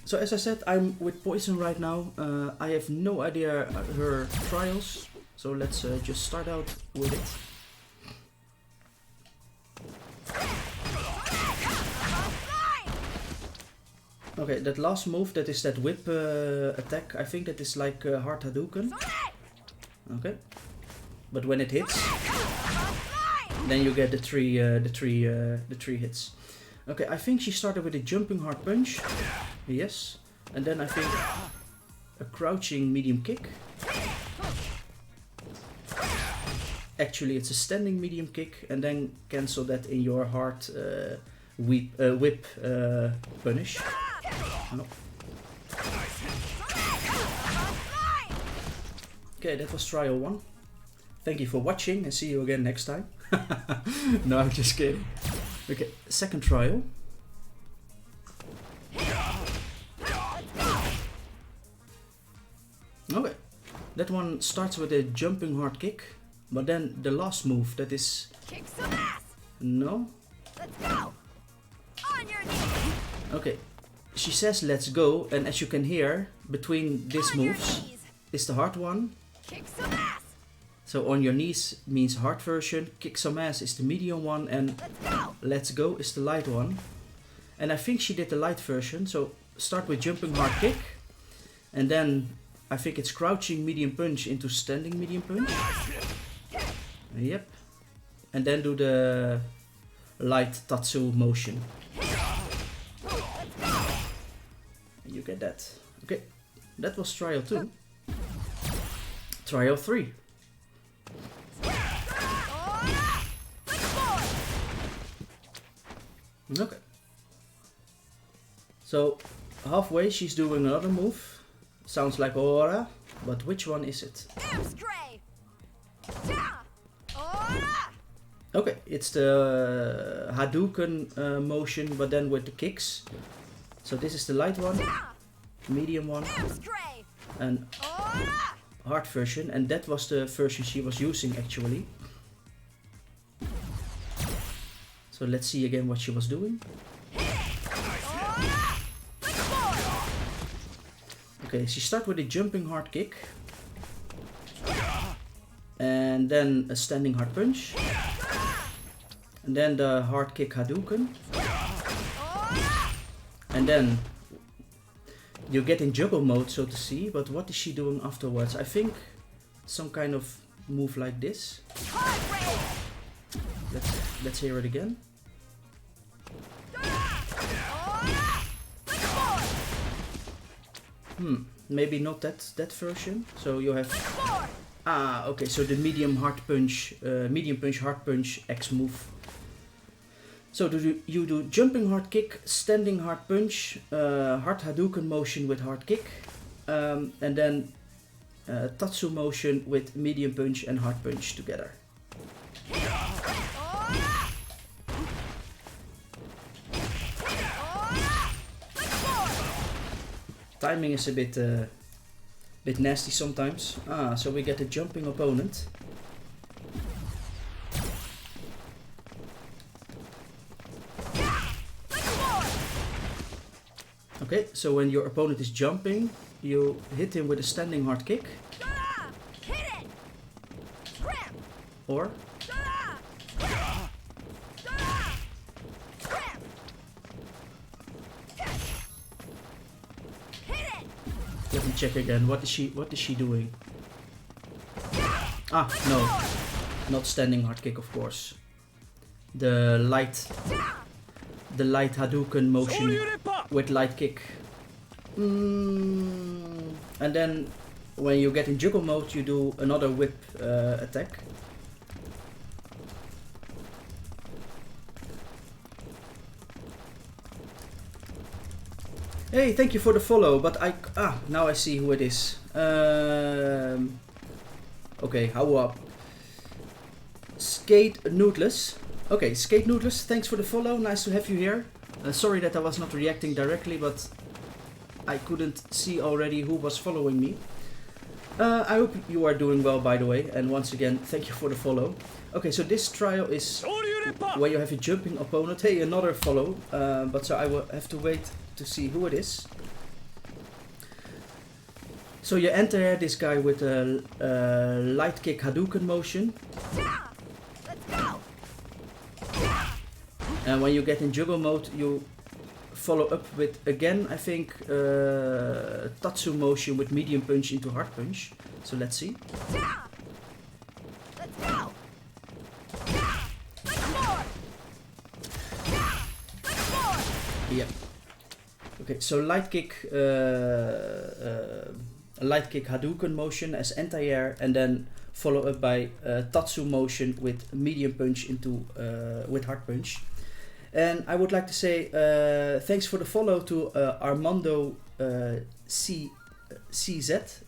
So as I said, I'm with Poison right now. I have no idea her trials, so let's just start out with it. Okay, that last move, that is that whip attack. I think that is like hard Hadouken. Okay, but when it hits, then you get the three hits. Okay, I think she started with a jumping hard punch. Yes, and then I think a crouching medium kick. Actually, it's a standing medium kick, and then cancel that in your hard whip punish. No. Okay, that was trial 1. Thank you for watching and see you again next time. No, I'm just kidding. Okay, second trial. Okay, that one starts with a jumping hard kick, but then the last move, that is... Kick some ass. No? Let's go. On your knees. Okay, she says let's go, and as you can hear, between these moves is the hard one. Kick some ass. So on your knees means hard version, kick some ass is the medium one, and let's go is the light one. And I think she did the light version, so start with jumping hard kick, and then I think it's crouching medium punch into standing medium punch. Yep. And then do the light Tatsu motion. You get that. Okay, that was trial 2. Trial 3. Okay. So halfway she's doing another move. Sounds like Aura, but which one is it? Okay, it's the Hadouken motion, but then with the kicks. So this is the light one, medium one, and hard version, and that was the version she was using actually. So let's see again what she was doing. Okay, she starts with a jumping hard kick, and then a standing hard punch, and then the hard kick Hadouken, and then you get in juggle mode, so to see. But what is she doing afterwards? I think some kind of move like this. Let's hear it again. Maybe not that version. So you have okay. So the medium punch, hard punch X move. So you do jumping hard kick, standing hard punch, hard Hadouken motion with hard kick, and then Tatsu motion with medium punch and hard punch together. Timing is a bit nasty sometimes. So we get a jumping opponent. Okay, so when your opponent is jumping, you hit him with a standing hard kick. Or let me check again. What is she doing? No. Not standing hard kick, of course. The light Hadouken motion with light kick. And then when you get in juggle mode, you do another whip attack. Hey, thank you for the follow, but now I see who it is. Okay, how up? Skate Noodless. Okay, Skate Noodless, thanks for the follow, nice to have you here. Sorry that I was not reacting directly, but I couldn't see already who was following me. I hope you are doing well, by the way, and once again, thank you for the follow. Okay, so this trial is where you have a jumping opponent. Hey, another follow, but so I will have to wait to see who it is. So you enter this guy with a light kick Hadouken motion. Yeah. Let's go. And when you get in juggle mode, you follow up with, again, I think, Tatsu motion with medium punch into hard punch. So let's see. Yeah. Let's go. Yeah. Let's more. Yeah. Let's more. Yeah. Okay, so light kick Hadouken motion as anti-air, and then follow up by Tatsu motion with medium punch into with hard punch. And I would like to say thanks for the follow to Armando CZ.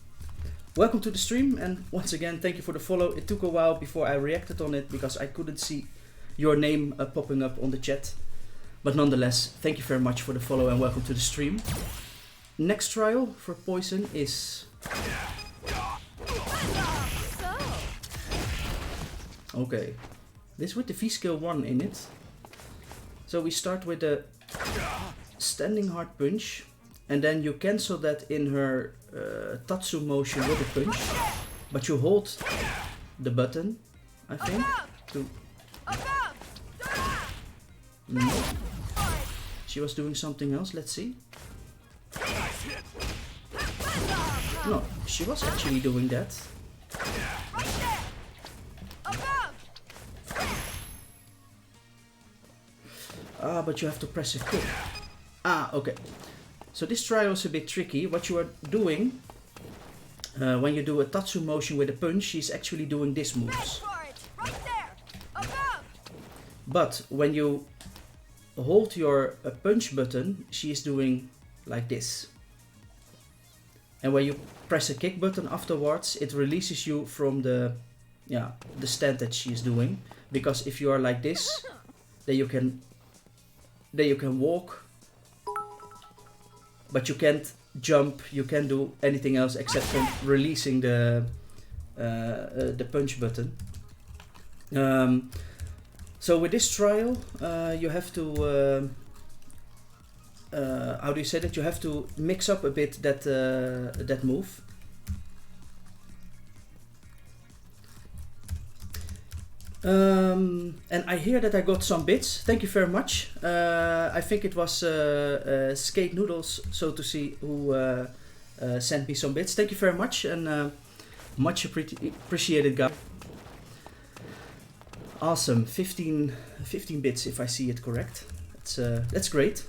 Welcome to the stream, and once again thank you for the follow. It took a while before I reacted on it because I couldn't see your name popping up on the chat. But nonetheless, thank you very much for the follow and welcome to the stream. Next trial for Poison is... Okay, this with the V-Skill 1 in it. So we start with a standing hard punch, and then you cancel that in her Tatsu motion with a punch, but you hold the button, I think, to... No. She was doing something else, let's see. No, she was actually doing that. Ah, but you have to press a kick. Ah, okay. So this trial is a bit tricky. What you are doing, when you do a Tatsu motion with a punch, she's actually doing this moves. But when you hold your punch button, she is doing like this. And when you press a kick button afterwards, it releases you from the stand that she is doing. Because if you are like this, then you can walk, but you can't jump, you can't do anything else except from releasing the punch button. So with this trial, you have to, how do you say that? You have to mix up a bit that move. And I hear that I got some bits. Thank you very much. I think it was Skate Noodles, so to see, who sent me some bits. Thank you very much, and much appreciated, guys. Awesome, 15 bits if I see it correct. That's great.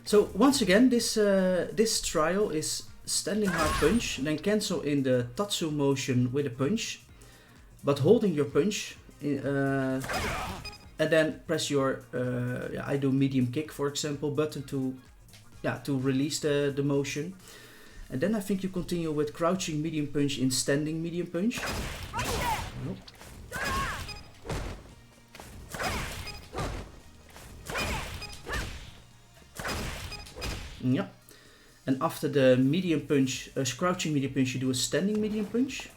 So once again, this trial is standing hard punch, then cancel in the Tatsu motion with a punch, but holding your punch, and then press your, I do medium kick for example, button to release the motion. And then I think you continue with crouching medium punch in standing medium punch. Nope. Yeah. And after the medium punch, crouching medium punch, you do a standing medium punch.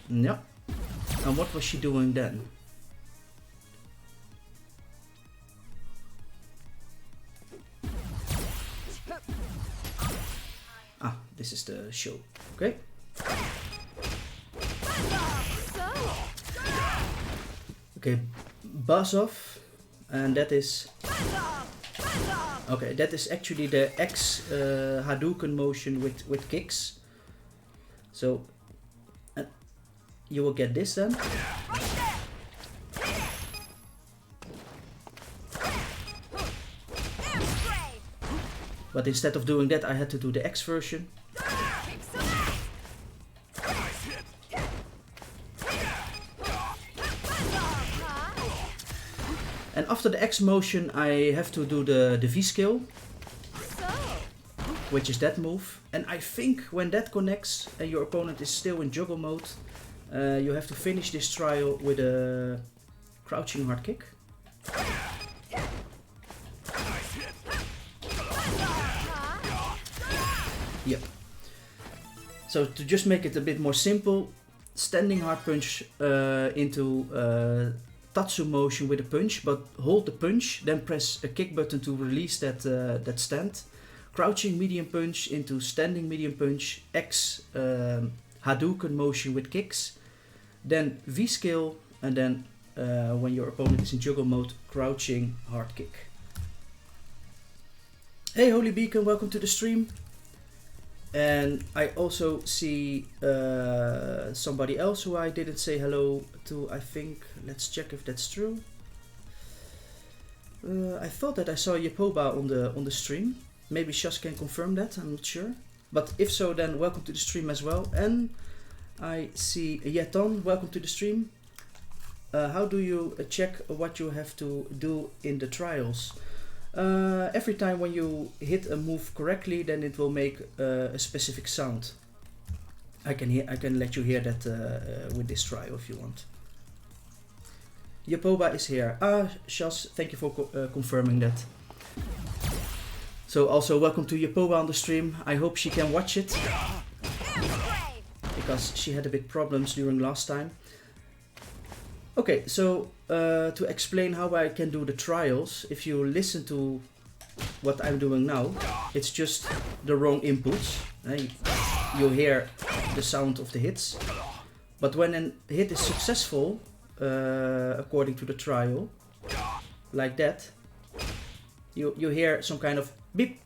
Yeah. And what was she doing then? Ah, this is the show. Okay. Okay, buzz off, and that is... Okay, that is actually the X Hadouken motion with kicks. So you will get this then. But instead of doing that, I had to do the X version. And after the X motion, I have to do the V-skill, which is that move. And I think when that connects and your opponent is still in juggle mode, you have to finish this trial with a crouching hard kick. Yep. So to just make it a bit more simple, standing hard punch into Tatsu motion with a punch, but hold the punch, then press a kick button to release that stand. crouching medium punch into standing medium punch, X Hadouken motion with kicks, then V-skill, and then when your opponent is in juggle mode, crouching hard kick. Hey Holy Beacon, welcome to the stream. And I also see somebody else who I didn't say hello to, I think. Let's check if that's true. I thought that I saw Yepoba on the stream. Maybe Shas can confirm that, I'm not sure. But if so, then welcome to the stream as well. And I see Yeton, welcome to the stream. How do you check what you have to do in the trials? Every time when you hit a move correctly, then it will make a specific sound. I can let you hear that with this trial if you want. Yepoba is here. Shas, thank you for confirming that. So also welcome to Yepoba on the stream. I hope she can watch it, because she had a bit problems during last time. Okay, so to explain how I can do the trials, if you listen to what I'm doing now, it's just the wrong inputs. You hear the sound of the hits, but when a hit is successful, according to the trial, like that, you hear some kind of beep.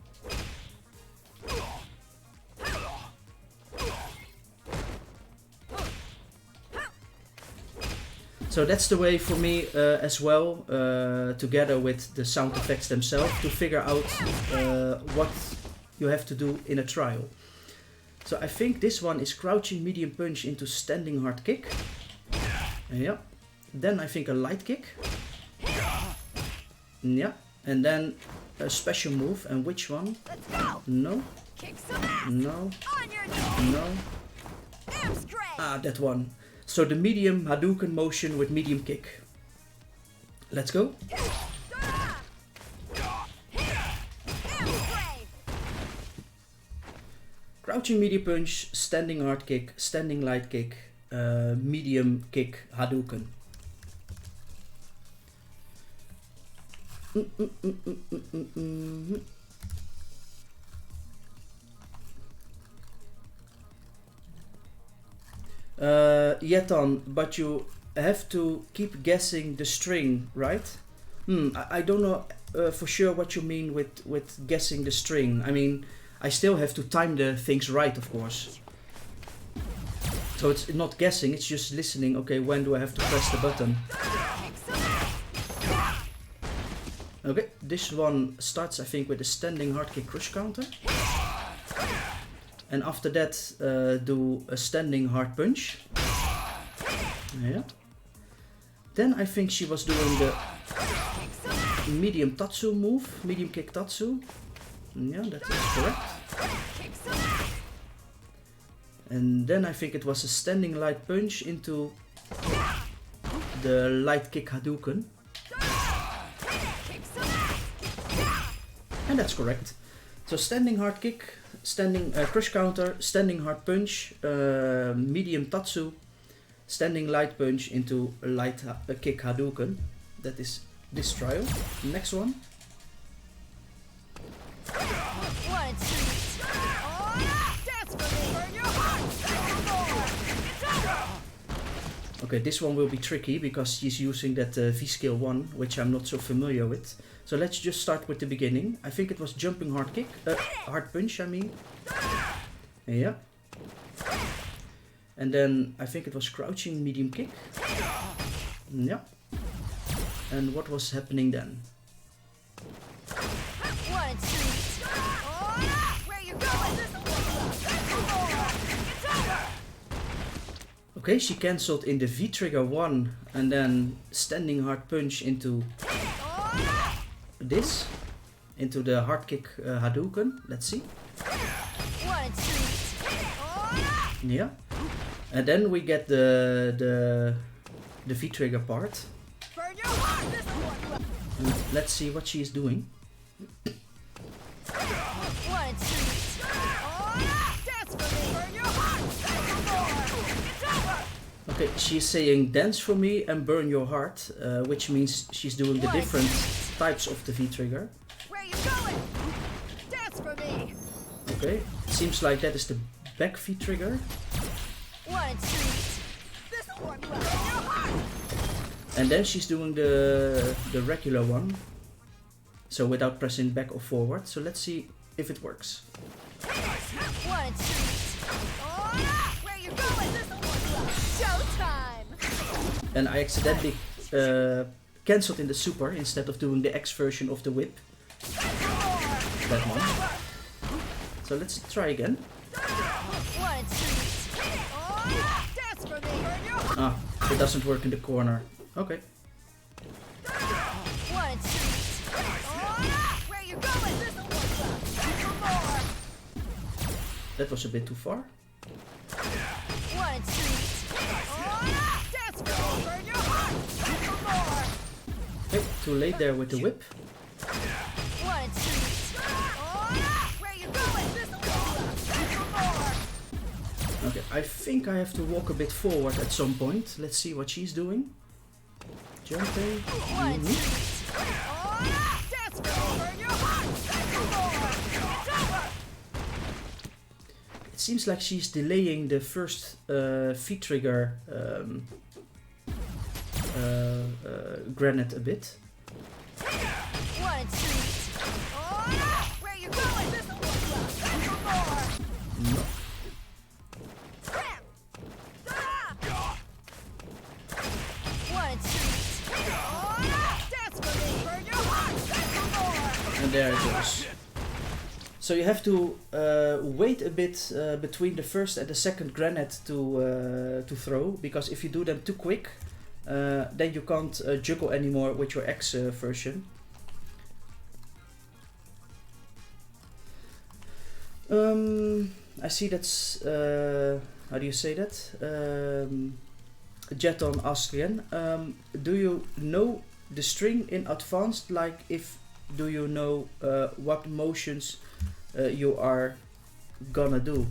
So that's the way for me as well, together with the sound effects themselves, to figure out what you have to do in a trial. So I think this one is crouching medium punch into standing hard kick. Yeah. Then I think a light kick. Yeah. And then a special move. And which one? No. No. No. Ah, that one. So the medium Hadouken motion with medium kick. Let's go. Crouching medium punch, standing hard kick, standing light kick, medium kick Hadouken. Yeton, but you have to keep guessing the string, right? I don't know for sure what you mean with guessing the string. I mean, I still have to time the things right, of course. So it's not guessing, it's just listening. Okay, when do I have to press the button? Okay, this one starts, I think, with a standing hard kick crush counter. And after that, do a standing hard punch. Yeah. Then I think she was doing the medium Tatsu move, medium kick Tatsu. Yeah, that is correct. And then I think it was a standing light punch into the light kick Hadouken. And that's correct. So standing hard kick, standing crush counter, standing hard punch, medium Tatsu, standing light punch into light kick Hadouken. That is this trial. Next one. Okay, this one will be tricky because she's using that V-skill 1, which I'm not so familiar with. So let's just start with the beginning. I think it was jumping hard kick, hard punch, I mean. Yeah. And then I think it was crouching medium kick. Yeah. And what was happening then? Okay, she cancelled in the V-trigger 1 and then standing hard punch into this, into the hard kick Hadouken. Let's see. Yeah. And then we get the V-trigger part. And let's see what she is doing. Okay, she's saying dance for me and burn your heart, which means she's doing the different types of the V-trigger. Where you going? Dance for me. Okay, seems like that is the back V trigger. Want a treat? This'll warm you up in your heart. And then she's doing the regular one. So without pressing back or forward. So let's see if it works. Want a treat? Oh, where you going? This'll warm you up. Showtime. And I accidentally cancelled in the super instead of doing the X version of the whip. That one. So let's try again. Want a treat? Oh, dance for me. Burn your heart. Ah, it doesn't work in the corner. Okay. Want a treat? Oh, where you going? This'll warm you up. For more. That was a bit too far. Want a treat? Oh, dance for me. Burn your heart. For more. Okay, too late there with the whip. Want a treat? Oh, where you going? This'll warm you up. For more. Okay, I think I have to walk a bit forward at some point. Let's see what she's doing. Jumping. Want a treat? Oh, dance for me. Burn your heart. For more. It seems like she's delaying the first V trigger granite a bit. Want a treat? Oh, where you going? This'll warm you up. For more. No. Want a treat? Oh, dance for me. Burn your heart. For more. And there it goes. So you have to wait a bit between the first and the second granite to throw, because if you do them too quick, then you can't juggle anymore with your X version. I see that's how do you say that? Jeton asked again. Do you know the string in advanced? Like, if do you know what motions you are gonna do?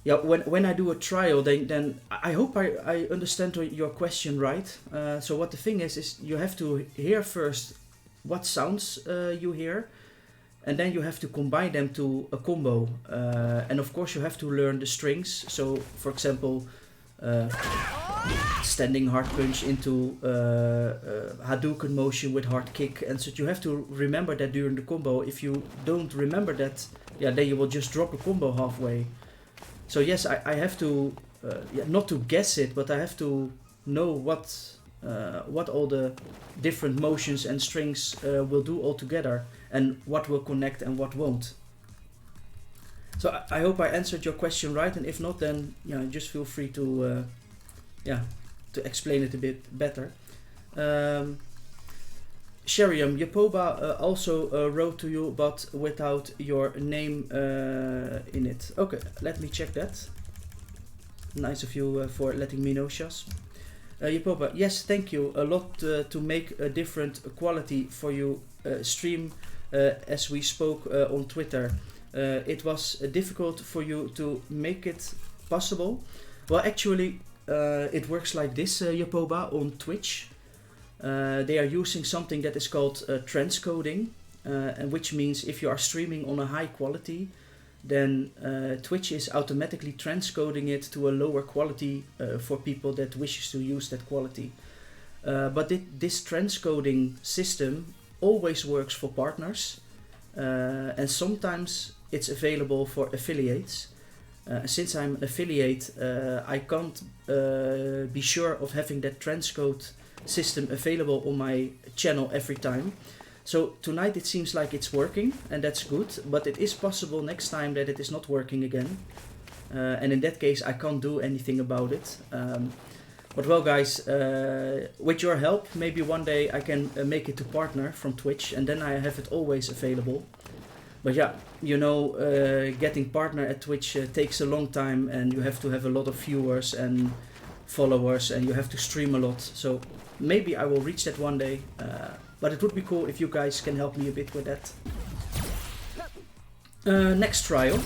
Yeah, when I do a trial, then I hope I understand your question right. So what the thing is you have to hear first what sounds you hear, and then you have to combine them to a combo. And of course you have to learn the strings. So for example, standing hard punch into Hadouken motion with hard kick, and so you have to remember that during the combo. If you don't remember that, yeah, then you will just drop a combo halfway. So yes, I have to not to guess it, but I have to know what all the different motions and strings will do all together, and what will connect and what won't. So I hope I answered your question right, and if not, then yeah, just feel free to to explain it a bit better. Sheriam, Yapoba also wrote to you, but without your name in it. Okay, let me check that. Nice of you for letting me know, Shas. Yapoba, yes, thank you a lot to make a different quality for you stream as we spoke on Twitter. It was difficult for you to make it possible. Well, actually, it works like this, Yapoba, on Twitch. They are using something that is called transcoding, and which means if you are streaming on a high quality, then Twitch is automatically transcoding it to a lower quality for people that wishes to use that quality. But this transcoding system always works for partners, and sometimes it's available for affiliates. Since I'm an affiliate, I can't be sure of having that transcode system available on my channel every time. So tonight it seems like it's working, and that's good, but it is possible next time that it is not working again. And in that case I can't do anything about it. But well guys, with your help, maybe one day I can make it to partner from Twitch, and then I have it always available. But yeah, you know, getting partner at Twitch takes a long time, and you have to have a lot of viewers and followers, and you have to stream a lot. So maybe I will reach that one day, but it would be cool if you guys can help me a bit with that. Next trial.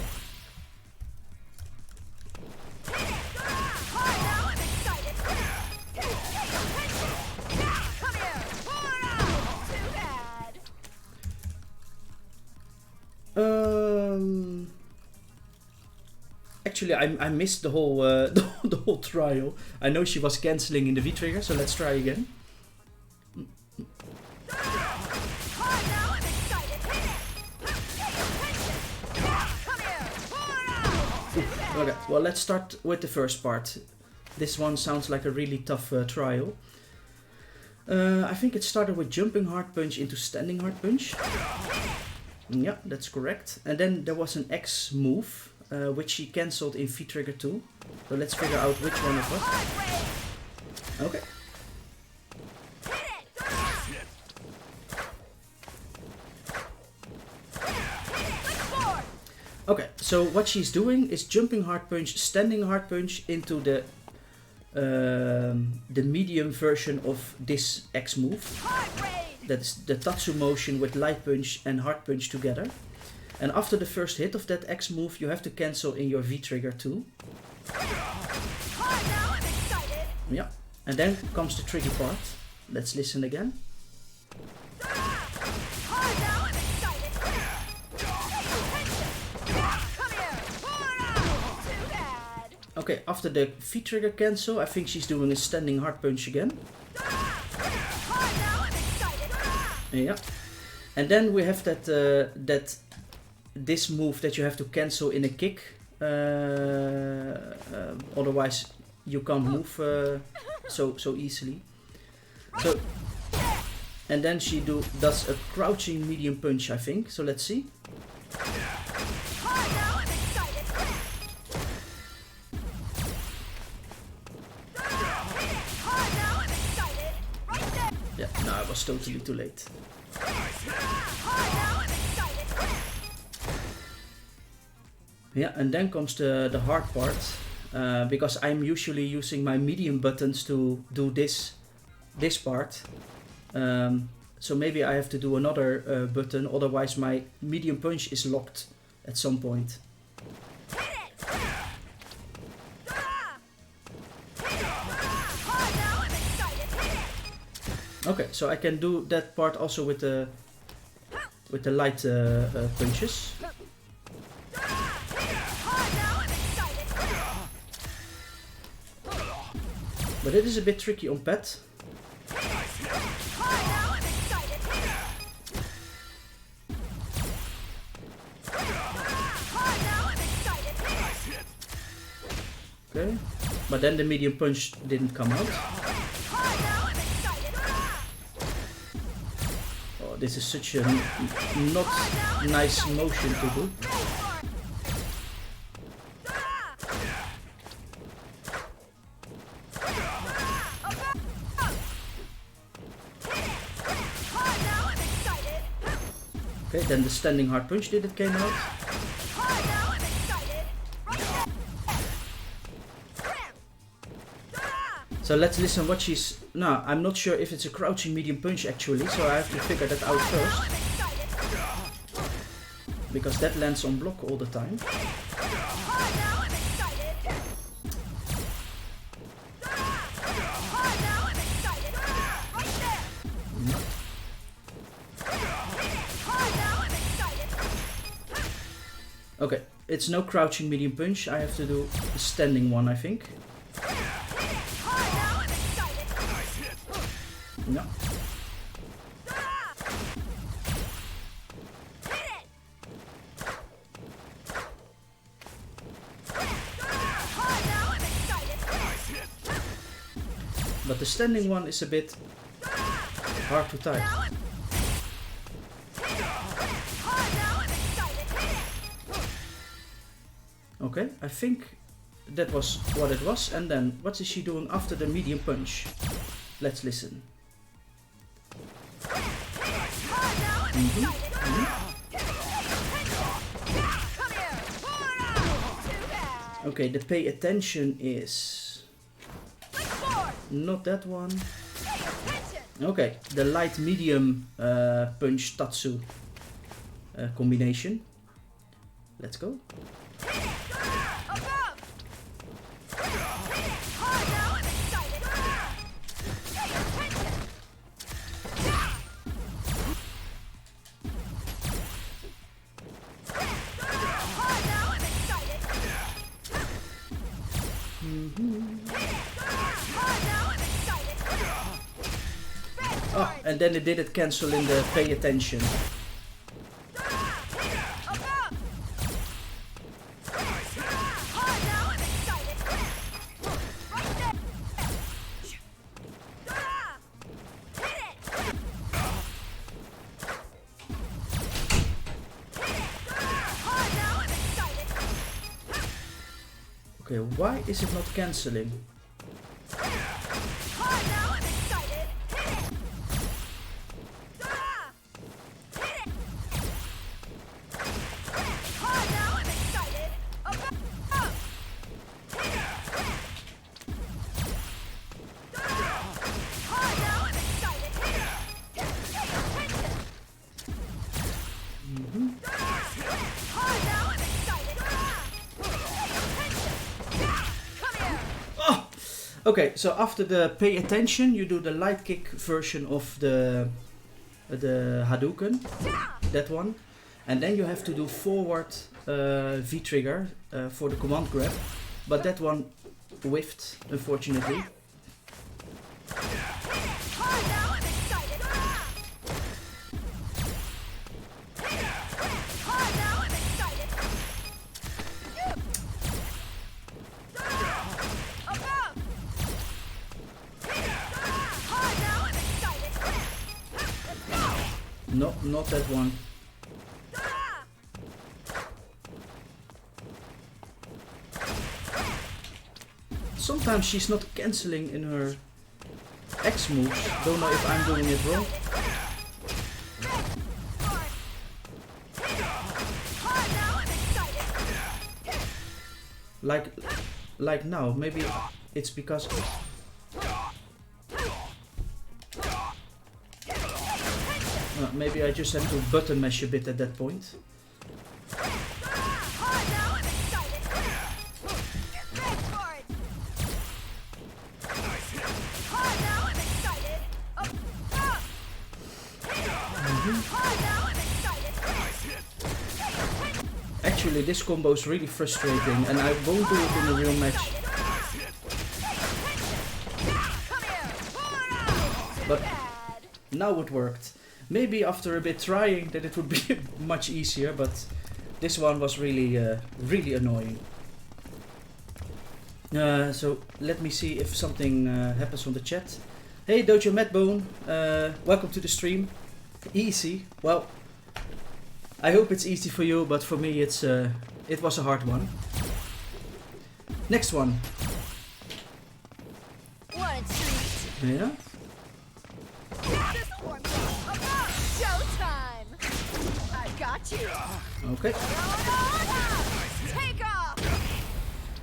Actually, I missed the whole the whole trial. I know she was cancelling in the V trigger, so let's try again. Okay, well, let's start with the first part. This one sounds like a really tough trial. I think it started with jumping hard punch into standing hard punch. Yeah, that's correct. And then there was an X move, which she cancelled in V trigger 2. So let's figure out which one it was. Okay. Okay, so what she's doing is jumping hard punch, standing hard punch into the medium version of this X move. That's the Tatsu motion with light punch and hard punch together. And after the first hit of that X move, you have to cancel in your V trigger too. Yeah, and then comes the tricky part. Let's listen again. Okay, after the V trigger cancel, I think she's doing a standing hard punch again. Yeah, and then we have that this move that you have to cancel in a kick. Otherwise, you can't move so easily. So, and then she does a crouching medium punch, I think. So let's see. Yeah, no, I was totally too late. Yeah, and then comes the hard part, because I'm usually using my medium buttons to do this part. So maybe I have to do another button, otherwise my medium punch is locked at some point. Okay, so I can do that part also with the light punches. But it is a bit tricky on pad. Okay, but then the medium punch didn't come out. Oh, this is such a not nice motion to do. Okay, then the standing hard punch came out. So let's listen what she's... No, I'm not sure if it's a crouching medium punch actually, so I have to figure that out first. Because that lands on block all the time. Okay, it's no crouching medium punch, I have to do the standing one, I think. No. But the standing one is a bit hard to type. Okay, I think that was what it was. And then, what is she doing after the medium punch? Let's listen. Okay, the pay attention is not that one. Okay, the light medium punch Tatsu combination. Let's go. Oh, and then it didn't cancel in the pay attention. Okay, why is it not cancelling? Okay, so after the pay attention, you do the light kick version of the Hadouken, that one, and then you have to do forward V trigger for the command grab, but that one whiffed, unfortunately. No, not that one. Sometimes she's not cancelling in her X moves. Don't know if I'm doing it wrong. Like now, maybe it's because maybe I just have to button mash a bit at that point. Actually, this combo is really frustrating, and I won't do it in a real match. But now it worked. Maybe after a bit trying that it would be much easier, but this one was really, really annoying. So let me see if something happens on the chat. Hey Dojo Madbone, welcome to the stream. Easy. Well, I hope it's easy for you, but for me it was a hard one. Next one. Yeah. Showtime! I got you. Okay. Take off.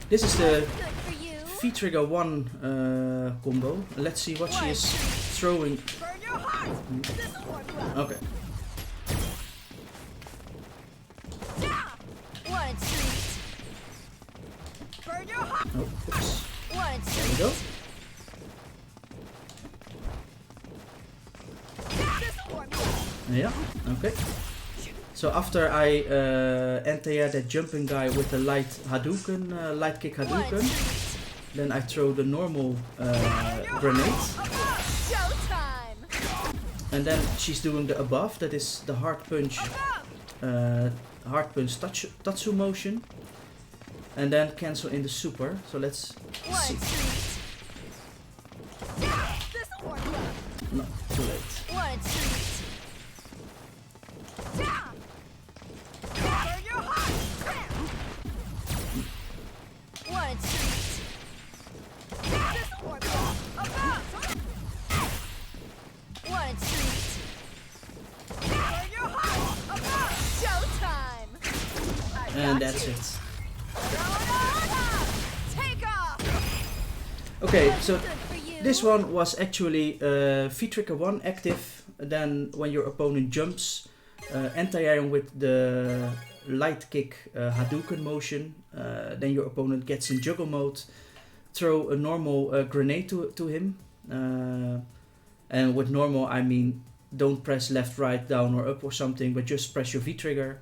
This is the Good for you. V trigger 1 combo. Let's see what she is throwing. Burn your heart. This'll warm you up. Okay. One treat. Burn your heart. Oh, oops. One There we treat. go. This'll warm you up. Yeah, okay. So after I anti-air that jumping guy with the light Hadouken, light kick Hadouken, then I throw the normal grenade. Showtime. And then she's doing the above, that is the hard punch Tatsu motion. And then cancel in the super. So let's One see. treat. This'll warm you up. No, too late. One treat. Burn your heart. One treat. This'll warm you up. One treat. Burn your heart. Showtime. I And got that's you. it. Take off. Okay, so Good for you. this one was actually V trigger 1 active. Then when your opponent jumps, anti-airing with the light kick Hadouken motion, then your opponent gets in juggle mode. Throw a normal grenade to him. And with normal I mean don't press left, right, down or up or something, but just press your V trigger.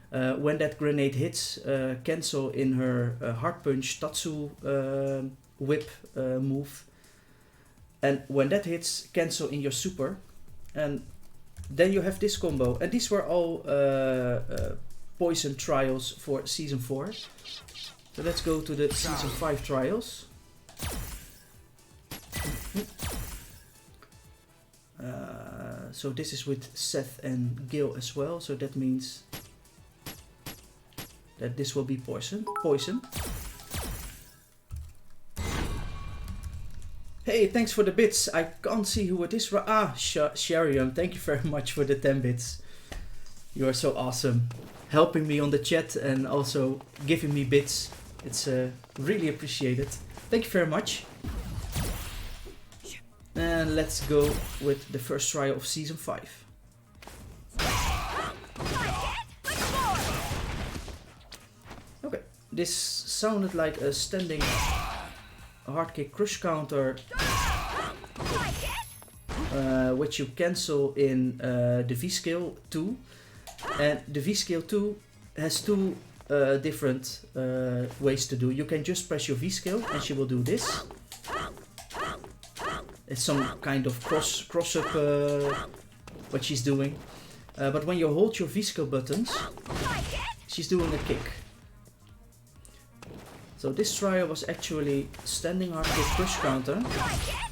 When that grenade hits, cancel in her hard punch Tatsu whip move. And when that hits, cancel in your super. And then you have this combo. And these were all poison trials for Season 4. So let's go to the Season 5 trials. So this is with Seth and Gil as well. So that means that this will be poison. Hey, thanks for the bits. I can't see who it is. Shariam, thank you very much for the 10 bits. You are so awesome. Helping me on the chat and also giving me bits. It's really appreciated. Thank you very much. And let's go with the first trial of Season 5. Okay, this sounded like a standing hard kick crush counter, which you cancel in the V-Scale 2. And the V-Scale 2 has two different ways to do. You can just press your V-Scale and she will do this. It's some kind of cross up what she's doing. But when you hold your V-Scale buttons, she's doing a kick. So this trial was actually standing hard kick crush counter,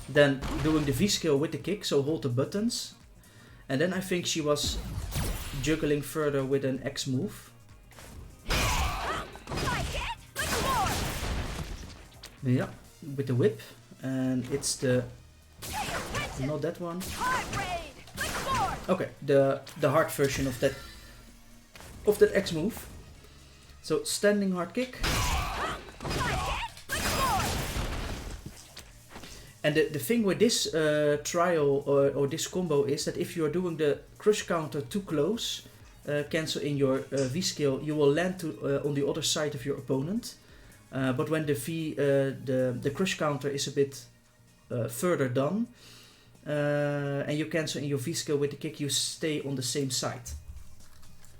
then doing the V-Scale with the kick, so hold the buttons. And then I think she was juggling further with an X move. Yeah, with the whip. And it's the... not that one. Okay, the hard version of that X move. So standing hard kick. And the thing with this trial or this combo is that if you are doing the crush counter too close, cancel in your V-Scale, you will land on the other side of your opponent. But when the crush counter is a bit further done, and you cancel in your V-Scale with the kick, you stay on the same side.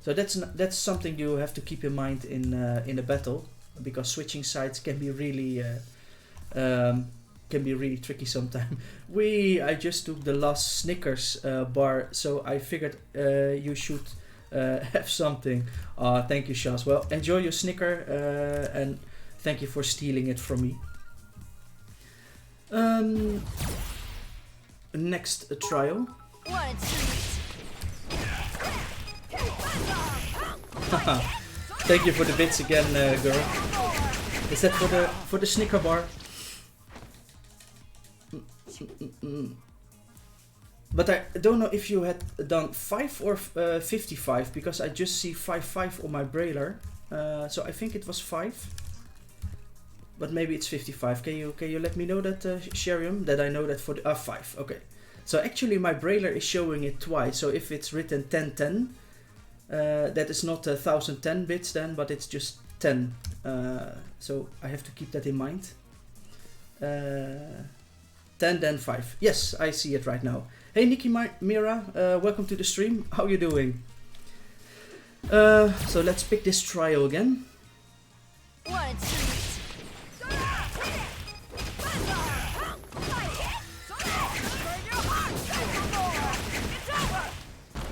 So that's something you have to keep in mind in a battle, because switching sides can be really tricky sometimes. I just took the last Snickers bar, so I figured you should have something. Thank you, Shaz. Well, enjoy your Snicker, and thank you for stealing it from me. Next trial. Thank you for the bits again, girl. Is that for the Snicker bar? But I don't know if you had done 5 or 55, because I just see 5 on my brailer. So I think it was 5. But maybe it's 55. Can you let me know that, Shariam, that I know that for the 5? Okay. So actually my brailer is showing it twice. So if it's written 1010, that is not 1010 bits then, but it's just 10. So I have to keep that in mind. 10 then 5. Yes, I see it right now. Hey Nikki Mira, welcome to the stream. How you doing? So let's pick this trial again.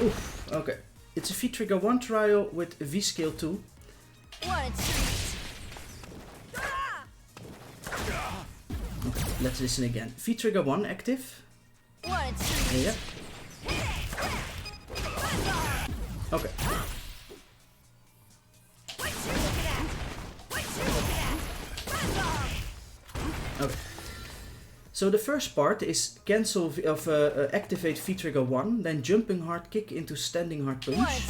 Oof, okay. It's a V-Trigger 1 trial with V-Scale 2. Okay, let's listen again. V-Trigger 1 active. Yeah. Okay. Okay. So the first part is cancel of activate V-Trigger 1, then jumping hard kick into standing hard punch.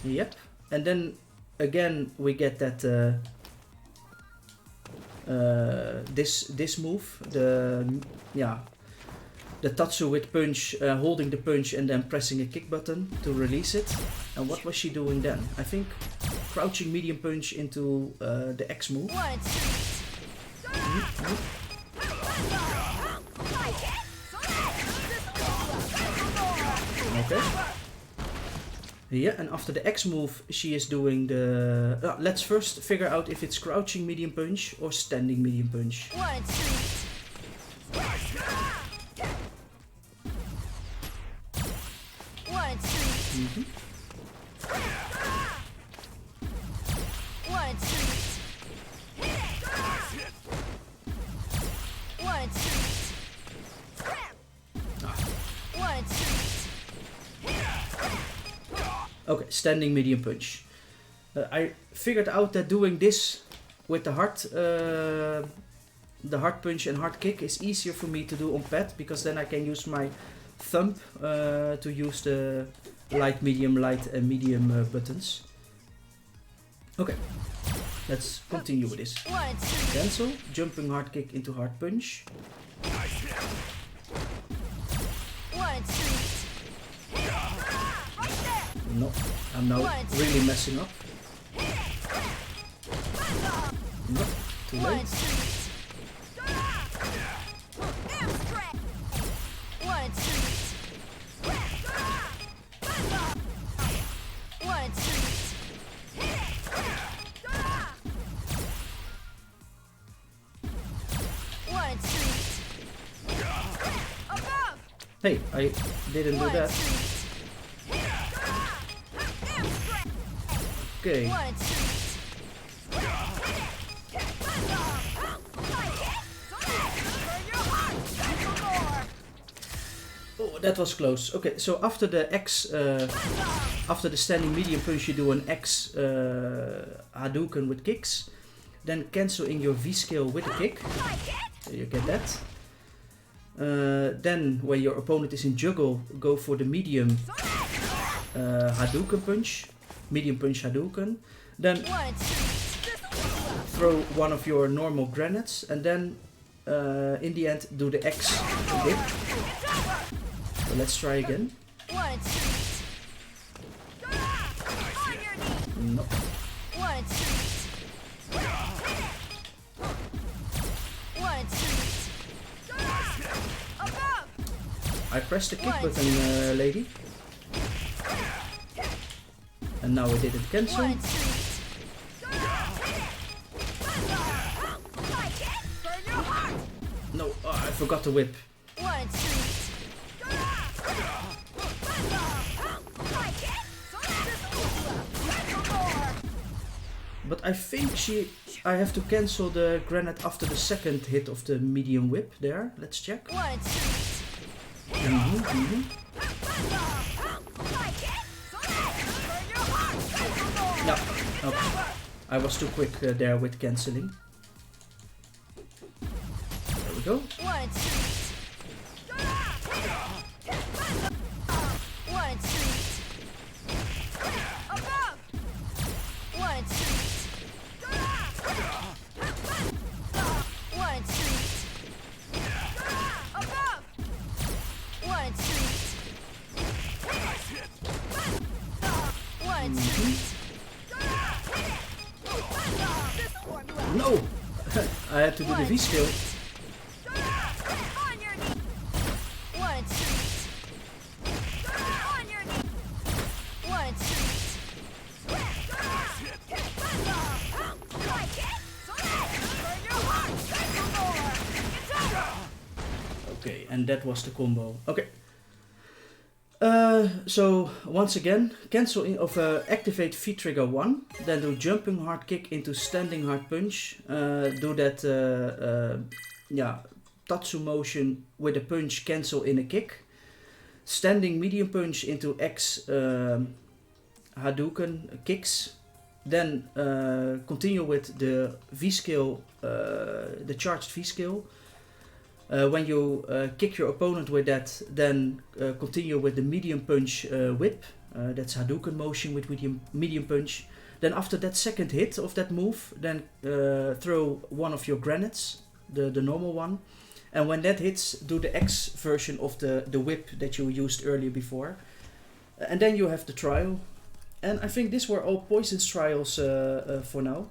Yep. And then again we get that this move, the Tatsu with punch, holding the punch and then pressing a kick button to release it. And what was she doing then? I think crouching medium punch into the X move. Okay. Yeah, and after the X move, she is doing the... let's first figure out if it's crouching medium punch or standing medium punch. Mhm. One treat. One treat. One treat. Okay, standing medium punch. I figured out that doing this with the hard punch and hard kick is easier for me to do on pad, because then I can use my thumb to use the light, and medium buttons. Okay, let's continue with this. One treat. Cancel, jumping hard kick into hard punch. One treat. No, I'm now really messing up. No, too One late. treat. One treat. One treat. One treat. Above. Hey, I didn't do that. Okay, One treat. oh, that was close. Okay, so after the X, after the standing medium punch, you do an X Hadouken with kicks. Then cancel in your V scale with a kick. So you get that. Then when your opponent is in juggle, go for the medium Hadouken punch. Medium punch Hadouken. Then throw one of your normal grenades, and then in the end do the X dip. So let's try again. One treat. No. One treat. One treat. Above. I pressed the kick button, lady. And now I didn't cancel. One treat. No, I forgot the whip. One treat. But I think I have to cancel the grenade after the second hit of the medium whip there. Let's check. One treat. No, okay. I was too quick there with cancelling. There we go. One treat. One treat. Above. One treat. One treat. Above. One treat. One treat. No! I had to do the V skill. On your knee. One treat. On your knee. One treat. Okay, and that was the combo. Okay. So once again, cancel activate V trigger 1, then do jumping hard kick into standing hard punch. Do that Tatsu motion with a punch, cancel in a kick. Standing medium punch into X Hadouken kicks. Then continue with the V skill, the charged V skill. When you kick your opponent with that, then continue with the medium punch whip. That's Hadouken motion with medium punch. Then after that second hit of that move, then throw one of your grenades, the normal one. And when that hits, do the X version of the whip that you used earlier before. And then you have the trial. And I think these were all poisons trials for now.